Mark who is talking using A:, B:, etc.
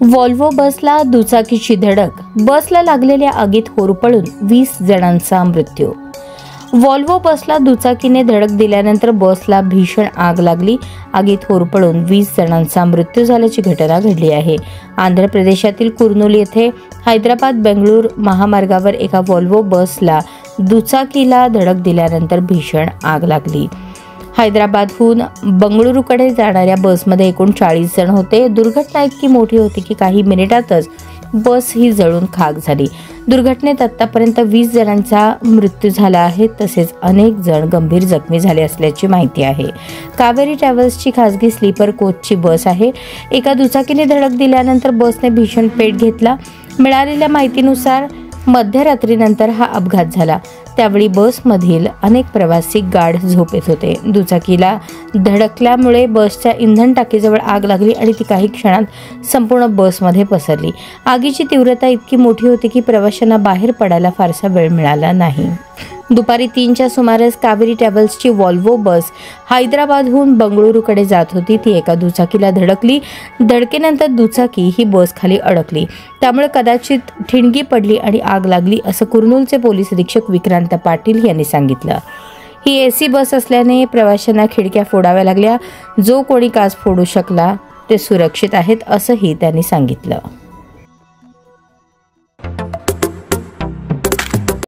A: Volvo बसला दुचाकीची धडक, बसला लागलेल्या आगीत होरपळून 20 जणांचा मृत्यू। व्हॉल्वो बसला दुचाकीने धडक दिल्यानंतर बसला भीषण आग लागली। आगीत होरपळून 20 जणांचा मृत्यू झाल्याची घटना घडली आहे। आंध्र प्रदेशातील कुर्नूल येथे हैदराबाद बेंगळूर महामार्गावर एका व्हॉल्वो बसला दुचाकीला धडक दिल्यानंतर भीषण आग लागली। हैदराबादहून बंगळुरूकडे जाणाऱ्या बसमध्ये एकूण 40 जण होते। दुर्घटना इतकी मोठी होती की काही मिनिटातच बस ही जळून खाक झाली। दुर्घटनेत आतापर्यंत 20 जणांचा मृत्यू झाला आहे, तसेच अनेक जण गंभीर जखमी झाले असल्याची माहिती आहे। कावेरी ट्रॅव्हल्सची खासगी स्लीपर कोचची बस आहे। एका दुचाकीने धडक दिल्यानंतर बसने भीषण पेट घेतला। मिळालेल्या माहितीनुसार मध्यरात्रीनंतर हा अपघात झाला। त्यावेळी बसमधील अनेक प्रवासी गाढ झोपेत होते। दुचाकीला धडकल्यामुळे बसच्या इंधन टाकीजवळ आग लागली आणि ती काही क्षणात संपूर्ण बसमध्ये पसरली। आगीची तीव्रता इतकी मोठी होती की प्रवाशांना बाहेर पडायला फारसा वेळ मिळाला नाही। दुपारी 3च्या सुमारास कावेरी ट्रॅव्हल्सची व्हॉल्वो बस हैदराबादहून बंगळुरूकडे जात होती। ती एका दुचाकीला धडकली। धडकेनंतर दुचाकी ही बस खाली अडकली, त्यामुळे कदाचित ठिणगी पडली आणि आग लागली, असं कुर्नूलचे पोलीस अधीक्षक विक्रांत पाटील यांनी सांगितलं। ही एसी बस असल्याने प्रवाशांना खिडक्या फोडाव्या लागल्या। जो कोणी काच फोडू शकला ते सुरक्षित आहेत, असंही त्यांनी सांगितलं।